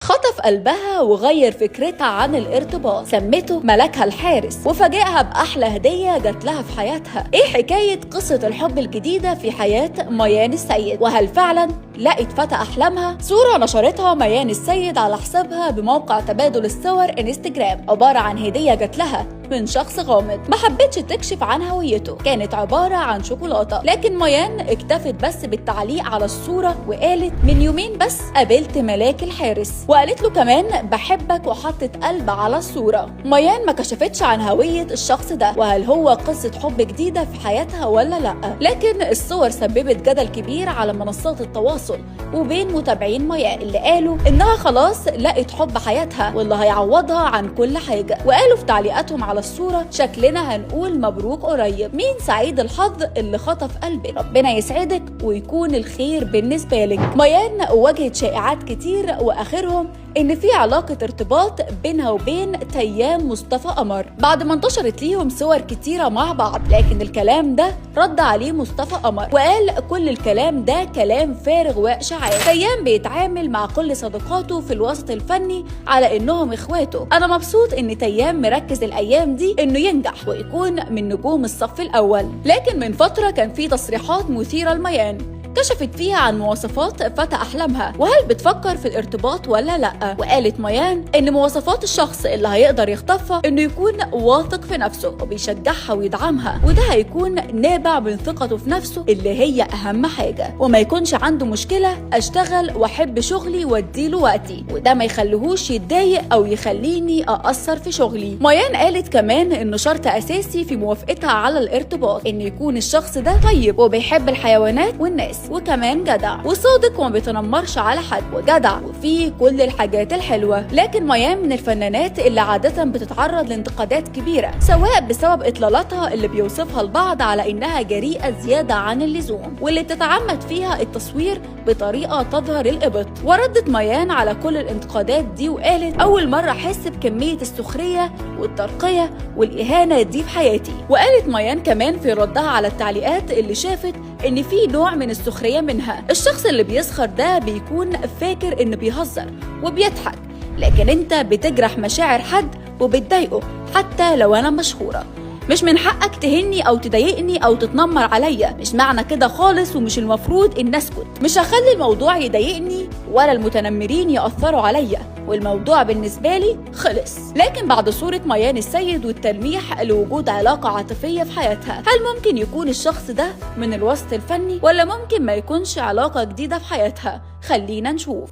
خطف قلبها وغير فكرتها عن الارتباط، سمته ملكها الحارس وفاجئها بأحلى هدية جات لها في حياتها. ايه حكاية قصة الحب الجديدة في حياة ميان السيد؟ وهل فعلا لقت فتى أحلامها؟ صورة نشرتها ميان السيد على حسابها بموقع تبادل الصور انستجرام، عبارة عن هدية جات لها من شخص غامض ما حبتش تكشف عن هويته. كانت عبارة عن شوكولاتة، لكن ميان اكتفت بس بالتعليق على الصورة وقالت من يومين بس قابلت ملاك الحارس، وقالت له كمان بحبك وحطت قلب على الصورة. ميان ما كشفتش عن هوية الشخص ده وهل هو قصة حب جديدة في حياتها ولا لأ، لكن الصور سببت جدل كبير على منصات التواصل وبين متابعين ميان اللي قالوا انها خلاص لقت حب حياتها واللي هيعوضها عن كل حاجة. وقالوا في تعليقاتهم على الصورة شكلنا هنقول مبروك قريب، مين سعيد الحظ اللي خطف قلبك، ربنا يسعدك ويكون الخير بالنسبة لك. ميان واجهت شائعات كتير واخرهم ان في علاقة ارتباط بينها وبين تيام مصطفى قمر بعد ما انتشرت ليهم صور كتيرة مع بعض، لكن الكلام ده رد عليه مصطفى قمر وقال كل الكلام ده كلام فارغ واشاعات. تيام بيتعامل مع كل صديقاته في الوسط الفني على انهم اخواته. انا مبسوط ان تيام مركز الايام دي انه ينجح ويكون من نجوم الصف الاول. لكن من فترة كان في تصريحات مثيرة لميان كشفت فيها عن مواصفات فتى أحلامها وهل بتفكر في الارتباط ولا لأ. وقالت ميان إن مواصفات الشخص اللي هيقدر يخطفها إنه يكون واثق في نفسه وبيشجعها ويدعمها، وده هيكون نابع من ثقته في نفسه اللي هي أهم حاجة، وما يكونش عنده مشكلة أشتغل وأحب شغلي وأديله وقتي وده ما يخليهوش يتضايق أو يخليني أأثر في شغلي. ميان قالت كمان إنه شرط أساسي في موافقتها على الارتباط إن يكون الشخص ده طيب وبيحب الحيوانات والناس وكمان جدع وصادق وما بيتنمرش على حد وجدع وفيه كل الحاجات الحلوة. لكن ميان من الفنانات اللي عادة بتتعرض لانتقادات كبيرة سواء بسبب إطلالاتها اللي بيوصفها البعض على إنها جريئة زيادة عن اللزوم واللي بتتعمد فيها التصوير بطريقة تظهر الإبط. وردت ميان على كل الانتقادات دي وقالت أول مرة أحس بكمية السخرية والترقية والإهانة دي في حياتي. وقالت ميان كمان في ردها على التعليقات اللي شافت إن في نوع من السخرية منها، الشخص اللي بيسخر ده بيكون فاكر إنه بيهزر وبيضحك، لكن أنت بتجرح مشاعر حد وبتضايقه حتى لو أنا مشهورة. مش من حقك تهني أو تضايقني أو تتنمر عليا، مش معنى كده خالص ومش المفروض إن أسكت. مش هخلي الموضوع يضايقني ولا المتنمرين يأثروا عليا والموضوع بالنسبة لي خلص. لكن بعد صورة ميان السيد والتلميح لوجود علاقة عاطفية في حياتها، هل ممكن يكون الشخص ده من الوسط الفني ولا ممكن ما يكونش علاقة جديدة في حياتها؟ خلينا نشوف.